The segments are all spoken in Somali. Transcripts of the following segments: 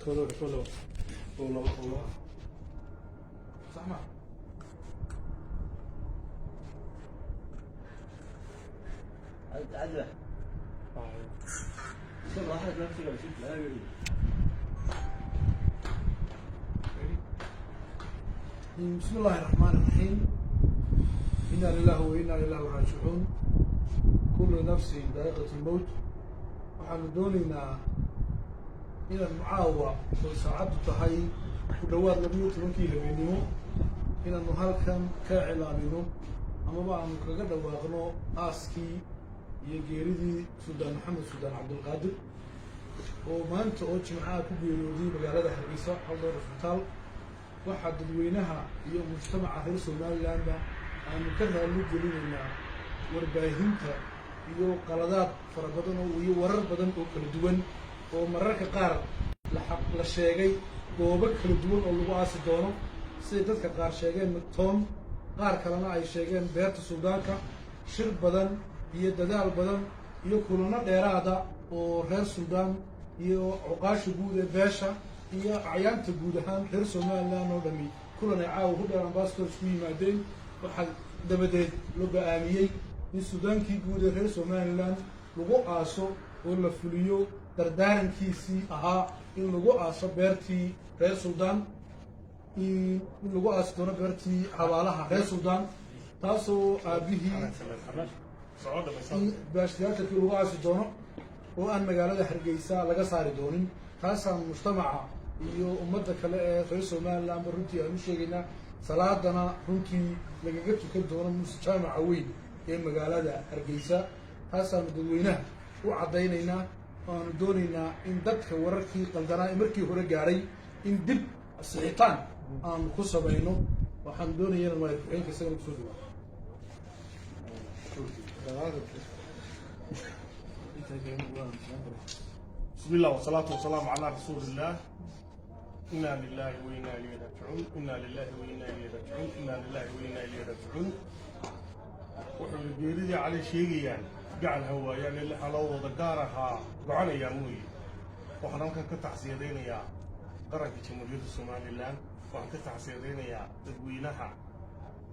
follow. صح عذبه كل واحد نفسه لو شفت لا يريد. بسم الله الرحمن الرحيم. إنا لله وإنا إليه راجعون. كل نفس ذائقة الموت. waxaanu doonaynaa inaan mucaawa oo saacaddu tahay ku dhowaad 12 habeenimo inaanu halkan ka cilaamino amaba aanu kaga dhawaaqno aaskii iyo geeridii Suldaan Maxamed Suldaan Cabdulqaadir oo maanta oo Jimcaha ku geeriyooday magaalada Hargeysa Haldor Hospital. waxaa dadweynaha iyo mujtamaca reer Somaliland aanu ka raali gelinaynaa warbaahinta iyo qaladaad fara badan iyo warar badan oo kala duwan oo mararka qaar la sheegay goobo kala duwan oo lagu aasi doono sida dadka qaar sheegeen Toon qaar kalena ay sheegeen beerta Suldaanka. shir badan iyo dadaal badan iyo kulano dheeraada oo reer Suldaan iyo cuqaasha guud ee beesha iyo acyaanta guud ahaan reer Somaliland oo dhami kulan ay caawa ku dheer ambassadors ku yimaadeen. waxaa dabadeed loo go'aamiyey in Sudaankii guud ee reer Somaliland lagu aaso oo la fuliyo dardaarankiisii ahaa in lagu aaso beertii reer Suldaan in lagu aaso doono beertii xabaalaha reer Suldaan taasoo aabihii baashtiyaasharkii lagu aasi doono oo aan magaalada Hargeysa laga saari doonin. taasaan mujtamaca iyo ummadda kale ee reer Somaliland runtii aan u sheegaynaa. salaadana runtii lagaga tukan doono jaamaca weyn ee magaalada Hargeysa. taasaanu dadweynaha u cadaynaynaa waanu doonaynaa in dadka wararkii qaldanaa ee markii hore gaaray in dib sixitaan aanu ku samayno. waxaan doonayaa inaan madaxweynaha isaga ku soo dhawaado. بسم الله والصلاة والسلام على رسول الله. إنا لله وإنا إليه راجعون. إنا لله وإنا إليه راجعون. إنا لله وإنا إليه راجعون. وحول الجيريدي على شيء يعني جعل هو يعني اللي حلو ذكرها معنا يا موي. وحنا كان كتعسيرين يا قرن جمهورية الصوماليلاند وحنا كتعسيرين يا تدوينها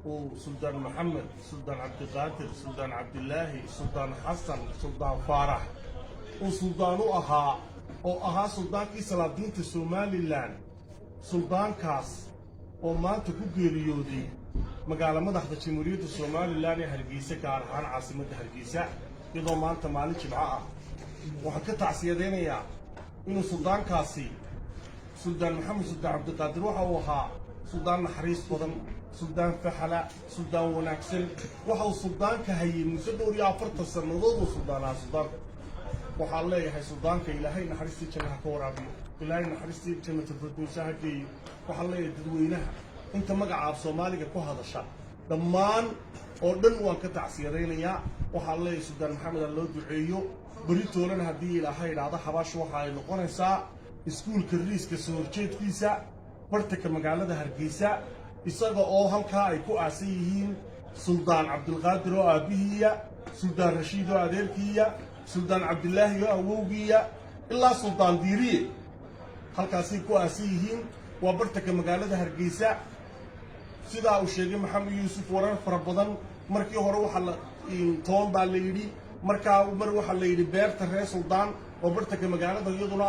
وسلطان محمد سلطان عبد القادر سلطان عبد الله سلطان حسن سلطان فارح وسلطان أها سلطان إسلامدين الصوماليلاند سلطان كاس وما تكون ريودي مقالة مدحضة جمهورية الصوماليلاند هرقيسة كارهان عاصمة هرقيسة إذا ما أنت مالك معاه وحكا تعسيدين يا إنه سلطان كاسي سلطان محمد سلطان عبد القادر وحوها سلطان نحريس بدن سلطان فحلا سلطان وناكسل وحو سلطان كهي مسدور يا فرط السنضود وسلطان سلطان وحال لي هي سلطان كإلهي نحرستي جنها كورابي إلهي نحرستي جنة الفردوسة هدي وحال لي تدوينها أنت مقع بصومالي كو هذا الشعب دمان أردن وان كتعسيرين يا وحال لي سلطان محمد الله دعيو بريتو لنا هدي إلهي هذا حباش وحاي نقونيسا اسكول كريس كسور جيد كيسا برتك مقالة هرقيسا isaga oo halkaa ay ku aasan yihiin Suldaan Cabdulqaadir oo aabihiya Suldaan Rashiid oo adeerkiya Suldaan Cabdilaahi oo awowgiya ilaa Suldaan Diiriye halkaasay ku aasan yihiin waa bartaka magaalada Hargeysa. sidaa uu sheegay Maxamed Yuusuf warar fara badan markii hore waxa la toon baa la yidhi markaa mar waxa la yidhi beerta reer Suldaan oo bartaka magaalada iyaduna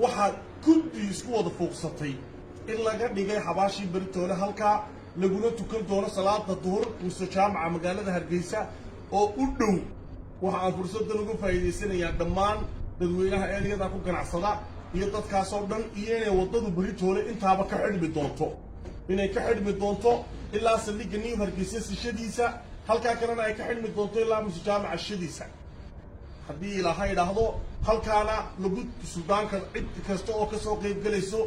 waxa kunti isku wada fooqsatay in laga dhigay xabaashii baritoole halkaa laguna tukan doono salaada duhur mise jaamaca magaalada Hargeysa oo u dhow. waxa aan fursadan uga faa'iideysanayaa dhammaan dadweynaha eediyada ku ganacsada iyo dadkaas oo dhan iyo inay wadadu baritoole intaaba ka xidhmi doonto inay ka xidhmi doonto ilaa saldhigga New Hargeysa sishadiisa halkaa kalena ay ka xidhmi doonto ilaa mise jaamaca shadiisa haddii ilaahay idhaahdo halkaana lagu Suldaanka cid kasta oo ka soo qayb galayso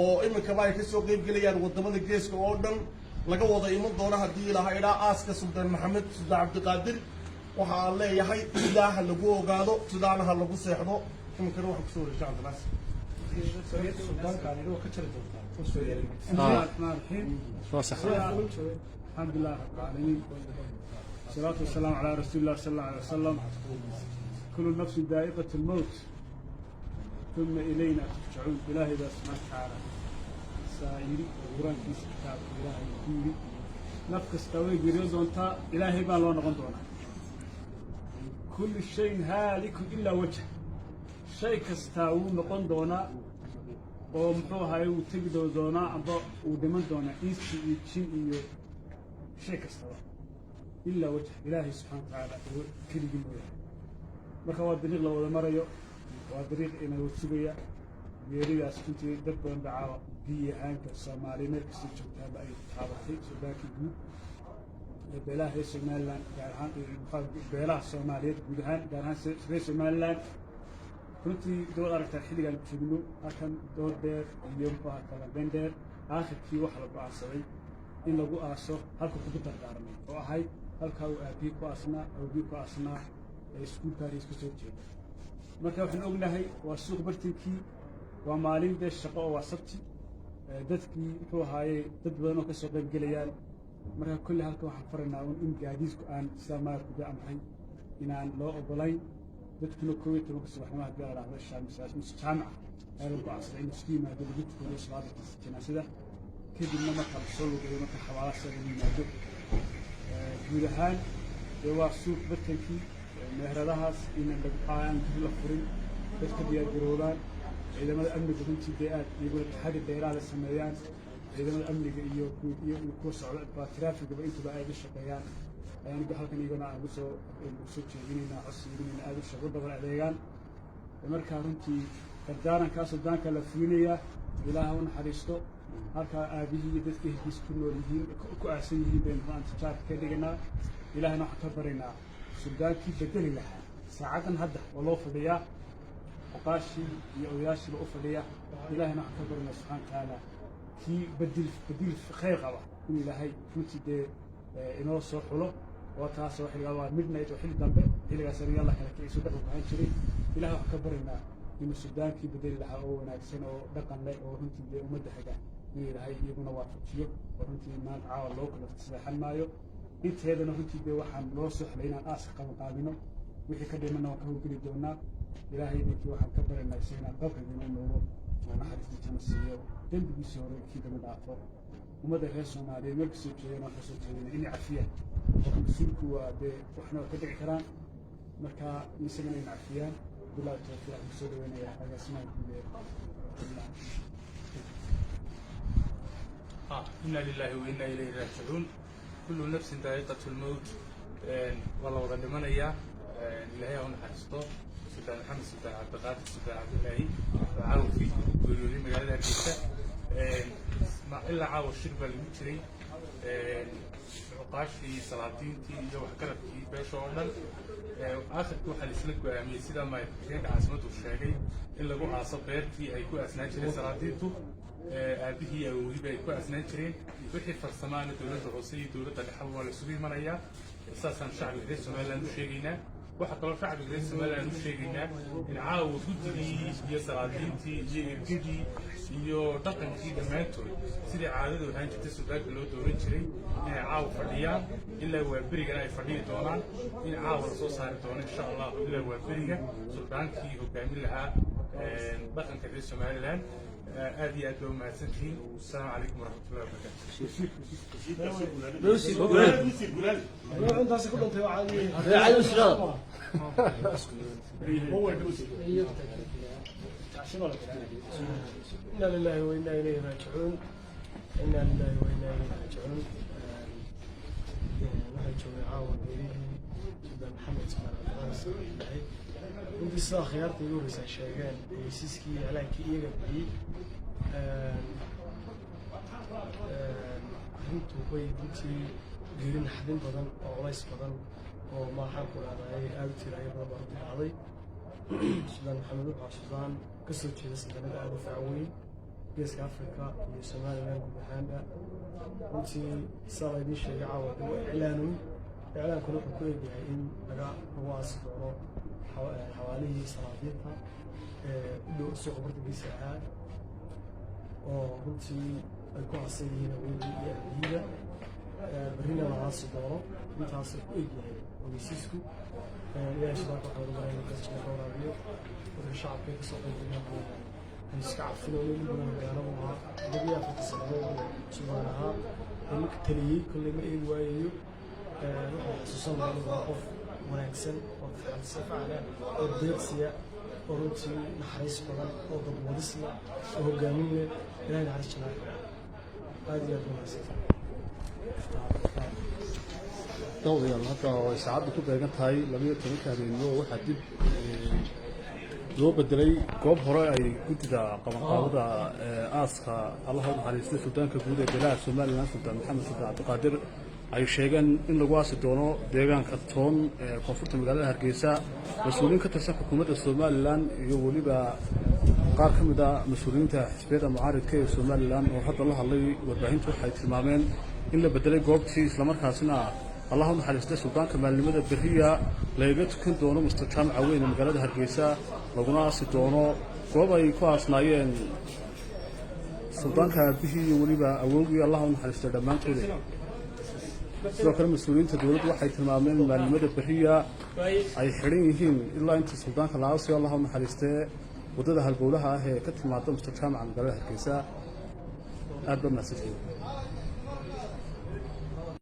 oo imikaba ay ka soo qayb galayaan wadamada geeska oo dhan laga wada iman doono haddii ilaahay idhaa aaska Suldaan Maxamed Suldaan Cabdiqaadir. waxa aan leeyahay sidaa ha lagu ogaado sidaana ha lagu seexdo. imikana waxaan kusoo wareejaa Cabdinaas الحمد لله رب العالمين والصلاة والسلام على رسول الله صلى الله عليه وسلم. كل نفس ذائقة الموت. ثم إلينا ترجعون إلهي سبحانه وتعالى سائري القرآن في كتاب إلهي كوري نفس استوي جريزون تا إلهي بالون غندونا كل شيء هالك إلا وجه شيء كستاو نقندونا ومحوها يوتجدو دونا عبا ودمن دونا إيشي يتشين إيو شيء كستاو إلا وجه إلهي سبحانه وتعالى كل جميع marka waa dariiq la wada marayo waa dariiq inay sugaya geeridaas intii dad badan dhacaa biyahaanka Soomaaliyeed kasii joogtaa ay taabatay suudaanka guud ee beelaha Somaliland gaar ahaan beelaha Soomaaliyeed guud ahaan gaar ahaan Somaliland runtii dowlad aragtay xilligan joogno halkan dood dheer iyo waxa kala bender aakhirkii wax la go'aansaday in lagu aaso halka ku dardaarmay oo ahayd halka uu aabi ku asnaa iskuul taariikh ka soo jeeda marka waxaan ognahay waa suuq bartinkii waa maalin de shaqo oo sabti dadkii wuxuu ahaayay dad badan oo ka soo qayb galayaan marka kulli halka waxaan faraynaa in gaadiidku aan Soomaaliya ku amray inaan loo ogolayn dadkuna koob iyo toban subaxnimo gaar ah jaamaca ay lagu asray in skiima dad ugu tukado salaada janaasada kadibna marka soo lugeeyo marka xawaala sare yimaado guud ahaan waa suuq bartinkii meheradahaas in aan la furin dadka diyaar garoobaan ciidamada amniga runtii aad iyagoo taxaddi dheeraad ah sameeyaan ciidamada amniga iyo kuwa socda traffic-ga intuba ay la shaqeeyaan aniga halkan iyagana aan soo jeedinayna codsiinayna aad u shaqo badan adeegaan marka runtii dardaarankaas daanka la fulinaya ilaahay u naxariisto halka aabihii dadka heshiis ku nool yihiin ku aasan yihiin been maanta jaarka ka dhiganaa ilaahayna waxaan ka baraynaa سودانكي بدل لها ساعة هذا والله فديا وقاشي يوياشي بأفديا إلهنا أكبرنا سبحانه وتعالى كي بدل خير غوا من إلهي كنتي ده إنه صح له وتعصى وحيل غوا مدنا يتوحيل دمبه إلى جسر يلا كذا كي سودان وكان شري إله أكبرنا إنه سودانكي بدل لها أو ناقصنا ودقن لا أو كنتي ده ومد حاجة من إلهي يبون وافقيه وكنتي ما تعاون لوك لفتسبحان مايو inta heedana runtii de waxaan loo soxlay inaan aaska qabanqaabino wixii ka dhimana waan ka howlgeli doonaa ilaahay idinkii waxaan ka baranaynaa inaan qabrigiina noogo naxariista janno siiyo dembigiisii hore kii daba dhaafo ummadda reer Soomaaliyeed meel kasoo jeedana waxaa soo jeedina inay cafiyaan oo mas-uulku waa dee waxna ka dhici karaan marka isagana inay cafiyaan bilaa tawfiiq kusoo dhaweynaya agaasimaha guud ee إنا لله وإنا إليه راجعون كل نفس ذائقة الموت والله وغنى من إياه إلهي هون حرسته سلطان محمد سلطان عبد القادر سلطان عبد الله عاو في يقولوا مقالة هرجيسة ما إلا عاو الشربة المتري عقاش في سلاطين تي جو حكرت في باشونا آخر كوحة لسلك وعمي سيدا ما يتكلم عاصمته الشاقي إلا جو عاصب بيرتي أي كو أسنان شري سلاطينته أبيه أو هيبة يكون أسنان شرين وحي فرسمان دولة الروسية دولة الحوالي السوري مريا أساسا شعب غير سوماليلاند وشيغينا waxa kaloo shacbiga reer Soomaaliland u sheegaynaa in caawa guddigii iyo salaadiintii iyo ergadii iyo dhaqankii dhammaantood sidii caadadu ahaan jirtay Suudaanka loo dooran jiray inay caawa fadhiyaan ilaa waa berigana ay fadhiyi doonaan in caawa la soo saari doono insha Allah ilaa waa beriga Suudaankii hogaamin lahaa dhaqanka reer Soomaaliland aad iyo aad baa mahadsantihiin assalaamu calaykum waraxmatullahi wabarakaatu إنا لله وإنا إليه راجعون إنا لله وإنا إليه راجعون نحن عاون إليه سيدنا محمد صلى الله عليه وسلم كنت الصلاة خيارتي يورس الشيغان ويسيسكي على كي يقبلي runtu way runtii geerin xadin badan oo culays badan oo maxaan ku raadayay aad u tiray badan baa dhacday Suudaan Maxamed Suudaan ka soo jeeda sanadada aad u faaweyn geeska Afrika iyo Soomaaliland guud ahaan runtii saadii sheegay caawada إعلانكم wuxuu yahay in laga waasi doono xawaalihii salaadiinta dhow suuq bartigiisa ah oo runtii ay ku hasan yihiin awoodii iyo adeegyada barina la haasi doono intaas ku yahay ogeysiisku ilaahay subxaana waxaa lagu baray kasjina ka waraabiyo marka shacabka ka soo qaybgalay aan iska cafino in badan gaaro ahaa dad yaa fata sanadood subaan ahaa ninka taliyey kolley ma eegi waayayo waxaan xusuusan lahaa inuu waa qof wanaagsan oo facala oo deeqsiya oo runtii naxariis badan oo dadwadis leh oo hogaamin leh ilaahay naxariis janaayo aad iyo aad wanaagsan dawdayaal hadda oo ay saacaddu ku beegan tahay 12 habeenimo waxaa dib loo bedelay goob hore ay guddida qabanqaabada aaska allaha u naxariistay suldaanka guud ee beelaha somalilan sultaan maxamed sultaan cabdiqaadir ay sheegeen in lagu aasi doono deegaanka toon ee koonfurta magaalada hargeysa mas-uuliyiin ka tirsan xukuumadda somalilan iyo weliba qaar ka mid ah mas-uuliyiinta xisbiyada mucaaridka ee somalilan oo hadda la hadlay warbaahinta waxay tilmaameen in la bedelay goobtii islamarkaasina allah u naxariistay suldaanka maalnimada beriya lagaga tukan doono mustajaamaca weyn ee magaalada hargeysa laguna aasi doono goob ay ku aasnaayeen suldaanka aabihii iyo weliba awowgii allah u naxariistay dhammaantooda sidoo kale mas-uuliyiinta dowladdu waxay tilmaameen in maalnimada beriya ay xidhan yihiin ilaa inta suldaanka la aasiyo allah u naxariistee waddada halbowlaha ah ee ka timaada mustajaamaca magaalada hargeysa aad ba mahadsantihiin